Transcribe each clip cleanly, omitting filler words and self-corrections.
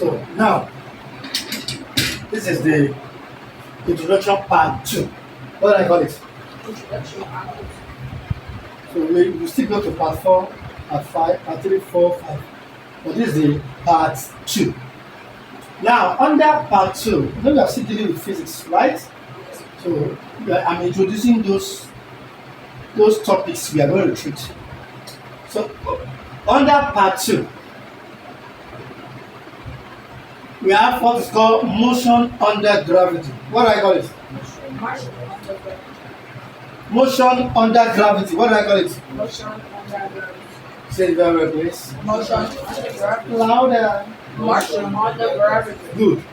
So now, this is the introduction part 2. What do I call it? Introduction. So we still go to part 4, part 5, part 3, 4, 5. But this is the part 2. Now, under part 2, we are still dealing with physics, right? So I'm introducing those topics we are going to treat. So under part 2, we have what is called motion under gravity. What do I call it? Motion under gravity. What do I call it? Motion under gravity. Say it very well, please. Motion under gravity. Louder. Motion under gravity. Good.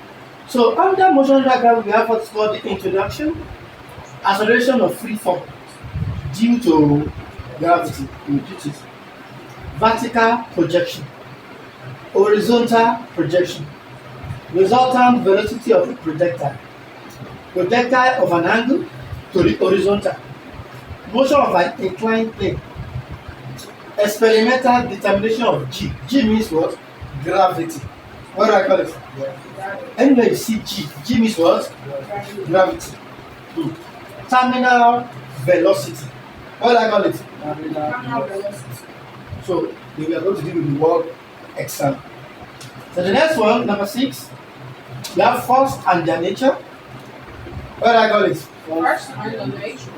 So under motion under gravity, we have what's called the introduction, acceleration of free fall due to gravity. You repeat it. Vertical projection, horizontal projection, resultant velocity of a projectile, projectile of an angle to the horizontal, motion of an inclined plane, experimental determination of G. G means what? Gravity. What do I call it? Anywhere you see G, G means what? Gravity. Terminal velocity. What do I call it? Terminal velocity. So we are going to deal with the word exam. So the next one, number 6, we have force and their nature. What do I call it? Force and the nature.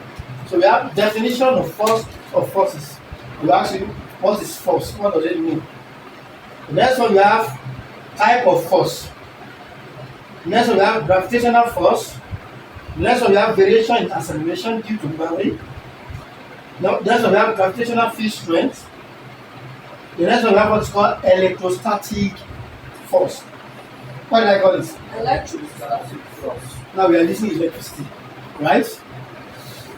So we have definition of force of forces. We ask you, what is force? What does it mean? The next one we have type of force. The next one we have gravitational force. The next one we have variation in acceleration due to gravity. The next one we have gravitational field strength. The next one we have what's called electrostatic force. What did I call it? Electrostatic force. Now we are using electricity, right?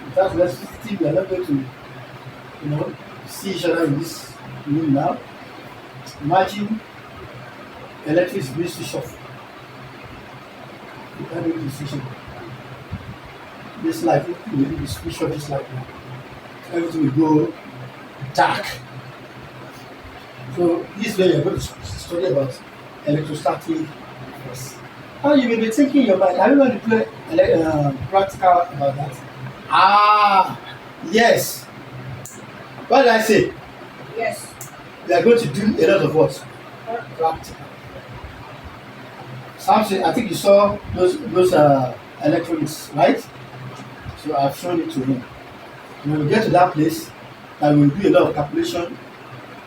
Without electricity, we are not going to, see each other in this room now. Imagine electric is being switched off. You can't really switch it. This light, we will be switched off this light now. Everything will go dark. So this way you're going to study about electrostatic force. Now you may be thinking in your mind, are you going to play practical about that? Ah, yes. What did I say? Yes. We are going to do a lot of what? Practical. Something, I think you saw those electronics, right? So I've shown it to him. When we get to that place, I will do a lot of calculation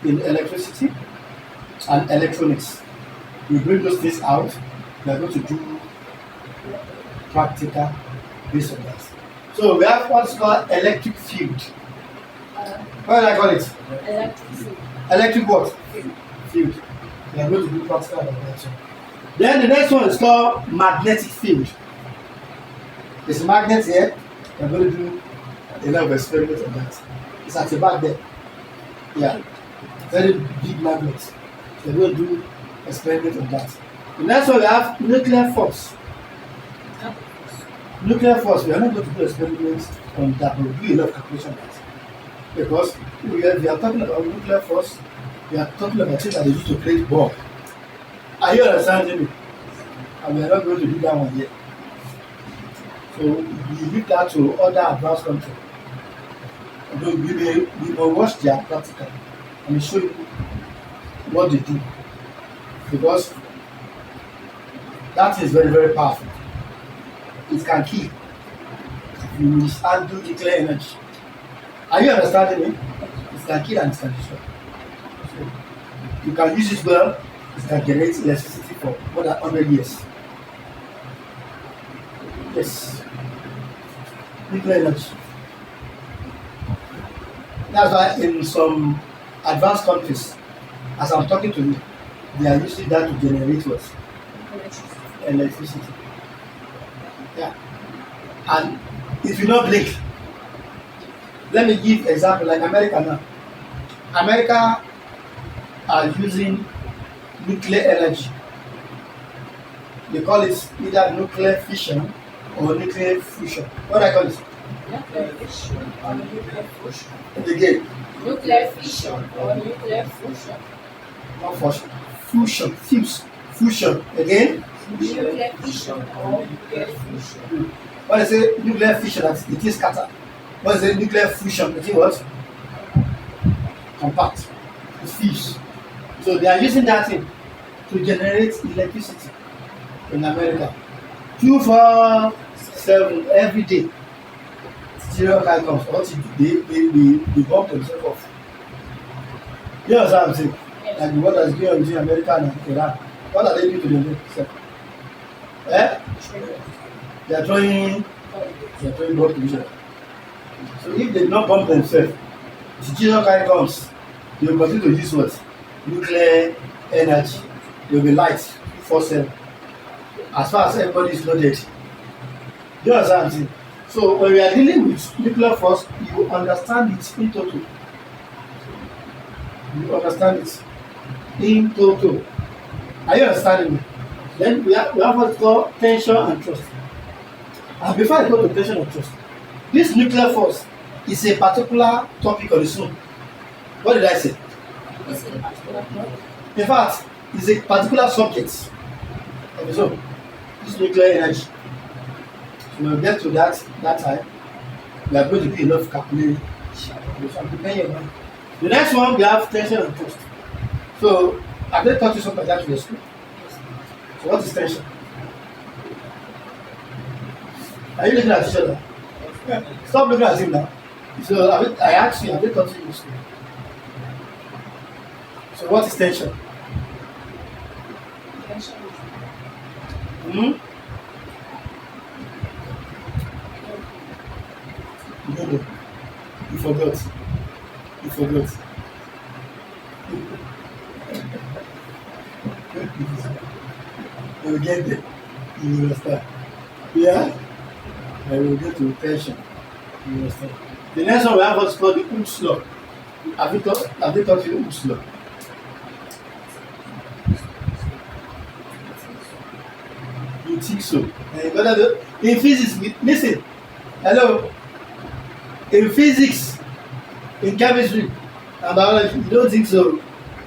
in electricity and electronics. We bring those things out. We are going to do practical based on that. So we have what's called electric field. What do I call it? Electric field. Electric what? Field. We are going to do practical about that. So. Then the next one is called magnetic field. There's a magnet here. We are going to do a lot of experiments on that. It's at the back there. Yeah. Very big magnet. So we're going to do experiments on that. The next one we have nuclear force. Nuclear force, we are not going to do experiments on that, but we'll do a lot of calculation on that. Because we are talking about nuclear force, we are talking about things that they use to create bomb. Are you understanding me? And we are not going to do that one yet. So we leave that to other advanced countries. We will watch their practical and show you what they do. Because that is very, very powerful. It can kill. You mishandle nuclear energy. Are you understanding me? It can kill and it can destroy. So you can use it well, it can generate electricity for more than 100 years. Yes. Nuclear energy. That's why in some advanced countries, as I'm talking to you, they are using that to generate what? Electricity. Yeah. And if you not blink, let me give example like America now. America are using nuclear energy. They call it either nuclear fission or nuclear fusion. What do I call it? Nuclear fission or nuclear fusion. Again. Nuclear fission or nuclear fusion. Not fusion. Fusion. Fuse. fusion. Again, Nuclear fission or nuclear fusion. when I say nuclear fission, that it is scatter. When I say nuclear fusion, it is what? Compact. It's fuse. So they are using that thing to generate electricity in America. 247 every day. Serial guy comes, what they bomb themselves off. You know what I'm saying? Yes. Like what is going on between America and Iran. What are they doing to themselves? Eh? They are throwing bomb to each other. So if they do not bomb themselves, the serial guy comes, they will continue to use what? Nuclear energy. They will be light 24/7. As far as everybody is not dead. You know what I'm saying? So when we are dealing with nuclear force, you understand it in total. You understand it in total. Are you understanding me? Then we have what's called tension and trust. And before I go to tension and trust, this nuclear force is a particular topic on its own. What did I say? This is a particular block. In fact, it's a particular subject of its own. This nuclear energy. So we'll get to that time. We are going to do enough calculation. The next one we have tension and trust. So have they taught you something like that in your school? So what is tension? Are you looking at each other? Stop looking at him now. So I asked you, have they taught you in school? So what is tension? Tension is Hmm? No. You forgot. You forgot. You will get there. You will understand. Yeah? I will get to tension. You understand. The next one we have what's called the Ohm's law. Have they taught you Ohm's law? You think so? In physics, listen. Hello. In physics, in chemistry, and biology, you don't think so.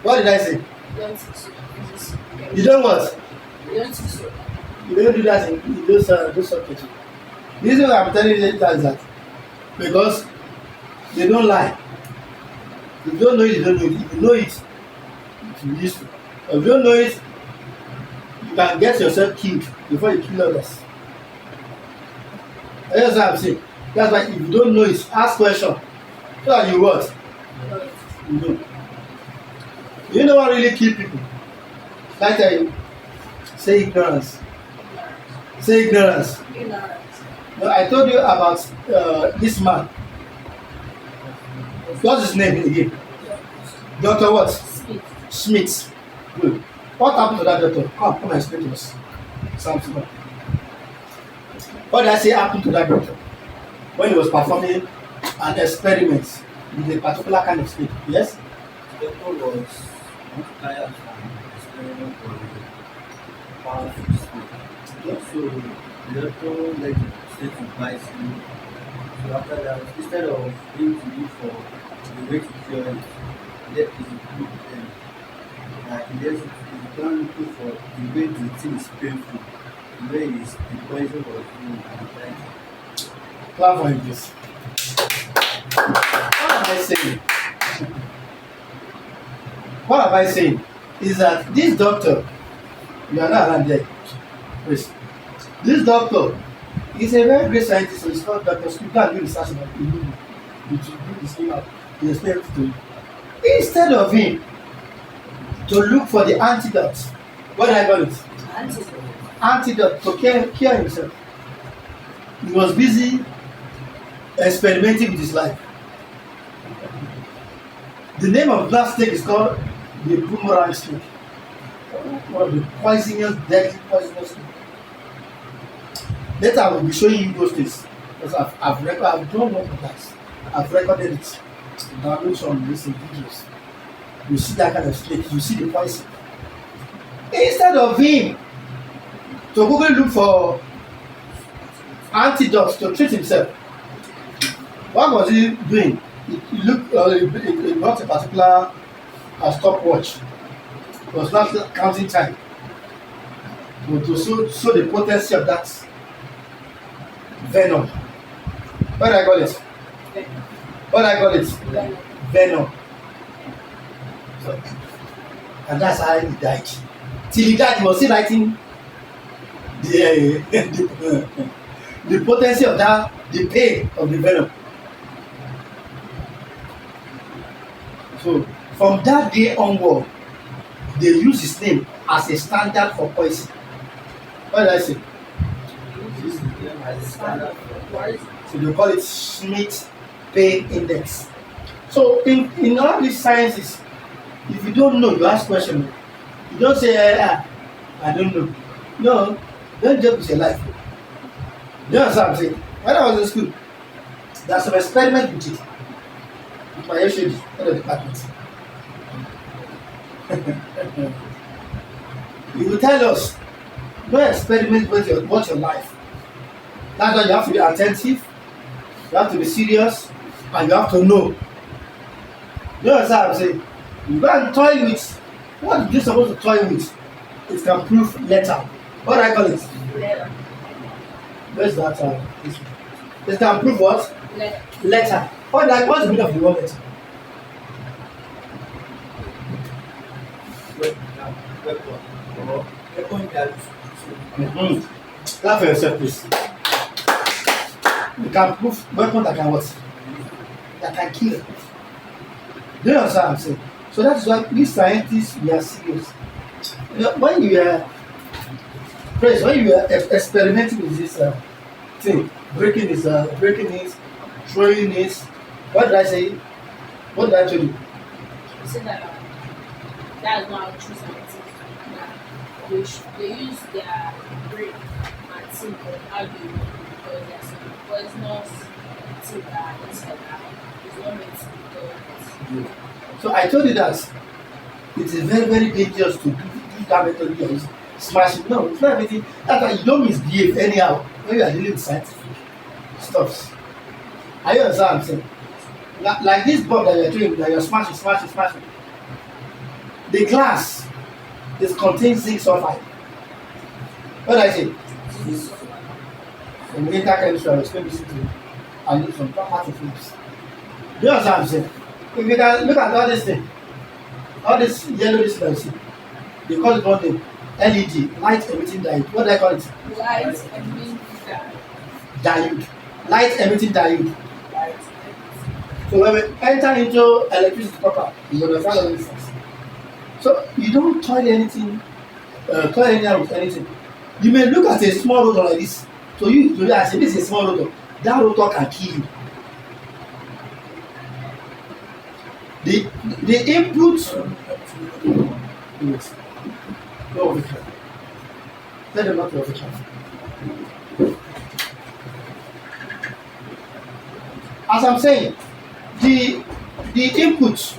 What did I say? you don't think so. This is- You don't what? You don't think so. You don't do that in those subjects. The reason why I'm telling you that is that because they don't lie. If you don't know it, you don't know it. If you know it, it will be useful. If you don't know it, you can get yourself killed before you kill others. That's what I'm saying. That's why if you don't know it, ask question. So that you what? You know it. You know. You know what really kill people? Like I tell you, say ignorance. Say ignorance. Ignorance. No, I told you about this man. What's his name again? Doctor what? Speak. Smith. Good. What happened to that doctor? Come and explain to us. Something. What did I say happened to that doctor? When he was performing an experiment with a particular kind of snake. Yes? The doctor was not tired from experiment on a powerful snake. So the doctor let the snake to bite him. So after that, instead of him to look for the way to cure it, let it look them. He just began looking for the way the thing is painful, the way is the poison was doing and trying to. Clap for him, please. What am I saying? What am I saying? Is that this doctor, you are not around there. Please. This doctor is a very great scientist, so it's called Dr. Smith. Go and do research about it. You should do this thing out. He explained it to you. Instead of him to look for the antidote, what did I call it? Antidote. Antidote to cure himself. He was busy experimenting with his life. The name of that snake is called the boomerang snake. One of the poisonous, deadly poisonous snake. Later I will be showing you those things because I've done one of that. I've recorded it. Download some recent videos. You see that kind of snake, you see the poison. Instead of him to go and look for antidotes to treat himself, what was he doing? He looked, he bought a particular stopwatch. It was not counting time. but to show the potency of that venom. What I call it? What I call it? Venom. So, and that's how he died. Till he died, he was still writing the the potency of that, the pain of the venom. So from that day onward, they use his name as a standard for poison. What did I say? This is them as a standard for poison. So they call it Schmidt pain index. So in all these sciences, if you don't know, you ask questions. You don't say, I don't know. No, don't joke with your life. You know what I'm saying? When I was in school, there's some experiment with it. With my HOD, head of department. He will tell us, no experiment with your life. That's why you have to be attentive, you have to be serious, and you have to know. You know what I'm saying? You go and toy with what you're supposed to toy with. It can prove later. What do I call it? Letter. Where's that? It can prove what? Letter. Letter. What's the meaning of the word letter? Weapon that Laugh for yourself, please. You can prove weapon that can what? That can kill. Do you understand what I'm saying? So that is why these scientists, we are serious. You know, when you are experimenting with this thing, breaking this, throwing this, what did I say? What did I tell you? You said that that's not how true scientists do. That they use their brain and think of how they know because there's some poisonous thing that is inside that is not meant to be done. So I told you that it is very, very dangerous to do that method you use. Smashing. No, it's not everything. That's why you don't misbehave anyhow when you are dealing with scientific stuffs. Are you understand what I'm saying? Like this bomb that you're doing, that you're smashing. The glass is contains zinc sulfide. What did I say? In winter chemistry, I was going to listen to and look some articles. Do you understand what I'm saying? If you can look at all this thing, all this yellow this that you see, they call it one thing, LED, light emitting diode. What do I call it? Light emitting Diode. Light emitting diode. light. So when we enter into electricity proper, you understand all these things. So you don't toy anything, toy anything with anything. You may look at a small rotor like this. So you say this is a small rotor. That rotor can kill you. The input. No, we can. Tell them not to overcharge. As I'm saying, the input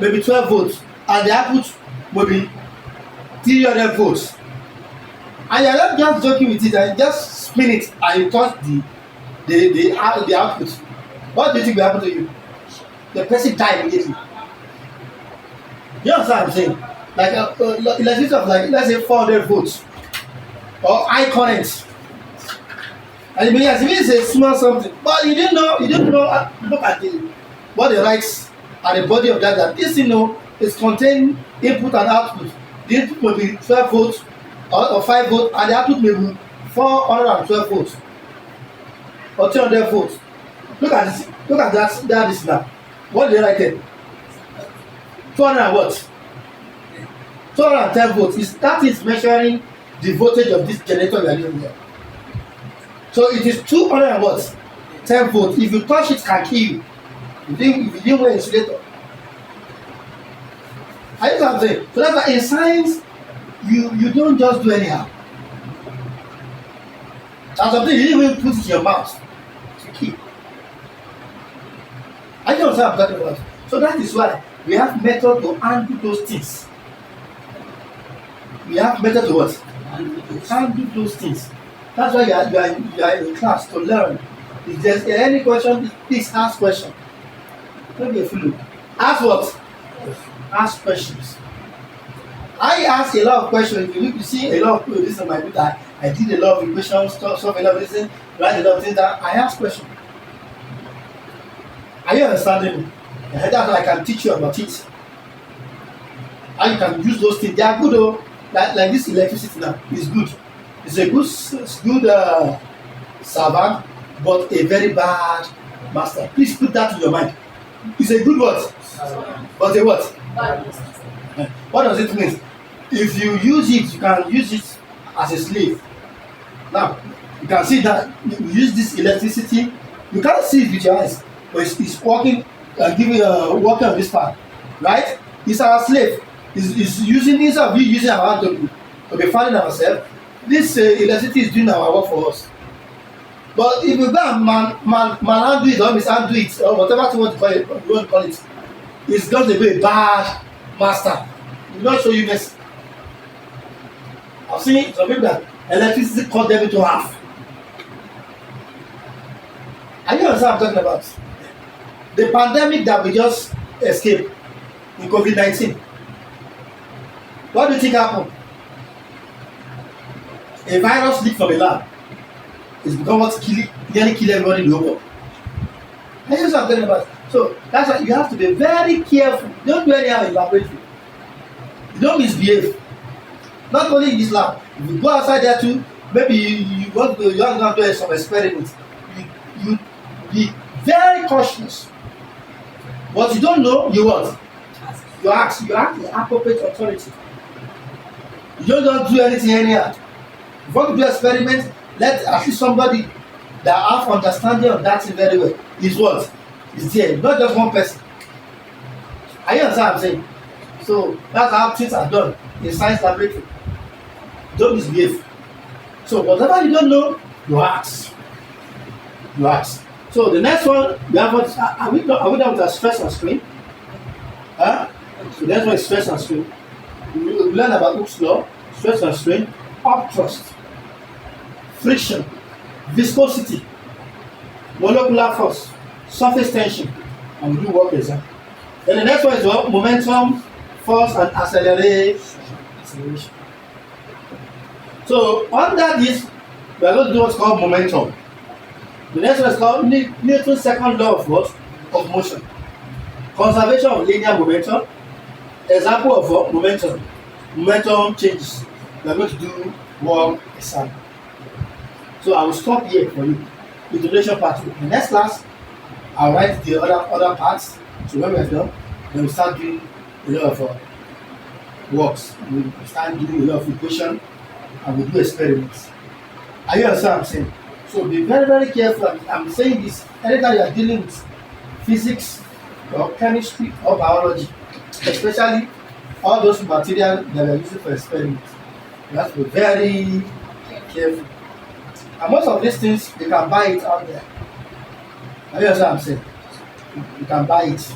may be 12 volts and the output will be 300 volts. And you're not just joking with it and just spin it and you touch the output. What do you think will happen to you? The person die immediately. You understand what I'm saying? Like electricity of like let's say 400 volts or high current. And you may as if it's a small something, but you didn't know. Look at what they write at the body of that this is contain input and output. The input will be 12 volts or 5 volts, and the output may be 412 volts or 300 volts. Look at this. Look at that is now. What did they write there? 200 what? 210 volts. That is measuring the voltage of this generator we are using here. So it is 200 what? 10 volts. If you touch it, can kill you. If you didn't wear insulator. I know what I'm saying. So that's why in science, you don't just do anyhow. That's something you didn't even put it in your mouth to kill. I know what I'm talking about. So that is why we have method to handle those things. We have method to what? Handle those things. That's why you are in class to learn. If there's any question, please ask question. Don't be a fool. Ask what? Ask questions. I ask a lot of questions. If you look, you see a lot of people this on my book. I did a lot of equations, solve a lot of this, thing, write a lot of things that I ask questions. Are you understanding me? That's why I can teach you about it. How you can use those things. They are good though. Like this electricity now is good. It's a good servant, but a very bad master. Please put that in your mind. It's a good what? But a what? What does it mean? If you use it, you can use it as a slave. Now, you can see that you use this electricity. You can't see it with your eyes, but it's working, working on this part, right? It's our slave. It's using this of you using our hand to be finding ourselves. This electricity is doing our work for us. But if you go and man do it or mishandle it or whatever you want to call it, it's going to be a bad master. It will not show you mercy. I've seen some people that electricity cut them into half. Are you understand what I'm talking about? The pandemic that we just escaped in COVID-19. What do you think happened? A virus leaked from a lab. It's become what's nearly kill everybody in the world. Are you understand what I'm talking about? So that's why you have to be very careful. Don't do anyhow in laboratory. You don't misbehave. Not only in this lab. If you go outside there too, maybe you want to do some experiments. You be very cautious. What you don't know, you what? You ask the appropriate authority. You don't do anything anyhow. If you want to do experiments, let at least somebody that have understanding of that thing very well is what? Is there, not just one person. Are you understand what I'm saying? So that's how things are done in science laboratory. Don't misbehave. So whatever you don't know, you ask. You ask. So the next one, we have what? Are we done with our stress and strain? Huh? So the next one is stress and strain. We learn about Hooke's law, stress and strain, upthrust, friction, viscosity, molecular force, surface tension, and we do work exam. Then the next one is what? Momentum, force, and acceleration. So under this, we are going to do what's called momentum. The next one is called Newton's second law of what? Of motion. Conservation of linear momentum. Example of what? Momentum. Momentum changes. We are going to do work exam. So I will stop here for you. Introduction part 2. In the next class, I'll write the other parts. So when we're done, then we start doing a lot of works. We start doing a lot of equation and we do experiments. Are you understand what I'm saying? So be very, very careful. I'm saying this anytime you are dealing with physics or chemistry or biology, especially all those materials that we are using for experiments. You have to be very careful. And most of these things, you can buy it out there. Are you understand what I'm saying? You can buy it.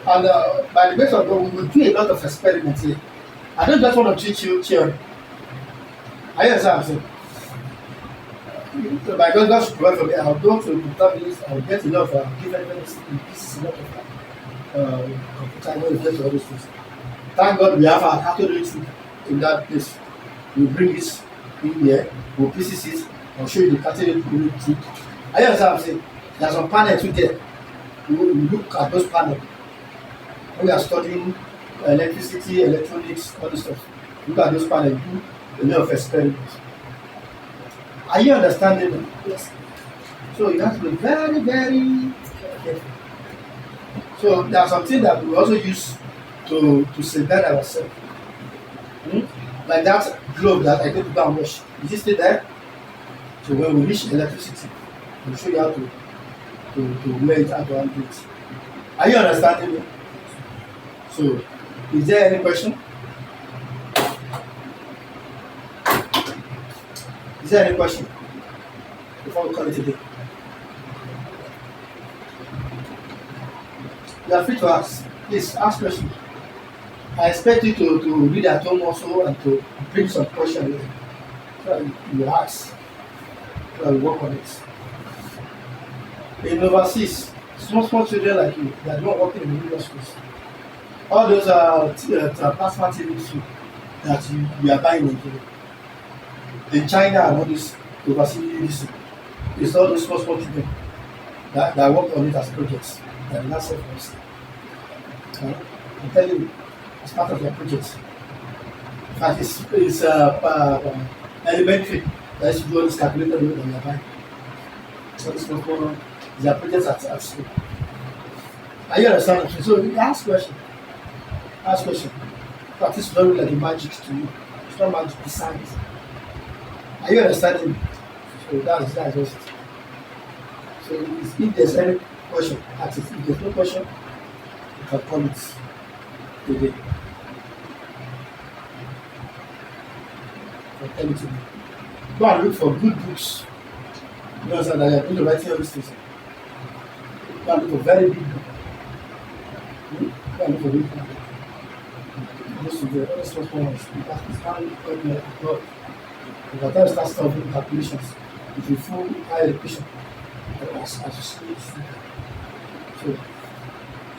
And by the grace of God, we will do a lot of experiments here. I don't just want to teach you theory. Are you understand what I'm saying? So by God should provide for me. I'll go to computer, I'll get a lot of different pieces, a lot of computer when you get to all those things. Thank God we have our calculator in that place. We bring this in here, we'll pieces it, I'll show you the calculator. Are you understand what I'm saying? There's some panels too there. We look at those panels. When we are studying electricity, electronics, all this stuff. Look at those panels, do a lot of experiments. Are you understanding them? Yes. So you have to be very, very careful. So there are some things that we also use to safeguard ourselves. Like that globe that I go to go and wash. Is it still there? So when we reach electricity, we'll show you how to wear it, how to handle it. Are you understanding me? So is there any question? Is there any question before we call it a day? You are free to ask. Please ask questions. I expect you to read at home also and to bring some questions. So you ask. So I will work on it. In overseas, small children like you, they are not working in the schools. All those are plasma TV too. that you are buying in China and all this overseas. It's all those small children that work on it as projects. That are not self. I'm telling you, as part of their projects. In fact, it's elementary. That is to do all this calculated load on your mind. So this was one of their projects at school. Are you understand? So you ask question. Ask question. Practice is not really like a magic to you. It's not magic, it's science. Are you understanding? So that's just it. So if there's any question, ask it. If there's no question, you can call it today. Or tell it to me. Go and look for good books. You understand that you're going to write all these things. Go and look for very big book. Go and look for big book. This is the honest performance. Because it's not quite like a God. By the time you start solving calculations, it will full high repetition. As you see it.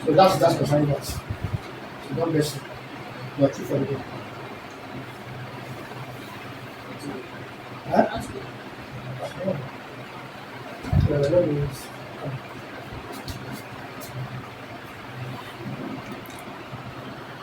So that's concerning that. So don't mess it. You are true for the day. Huh? That's good. Yeah, I know it is.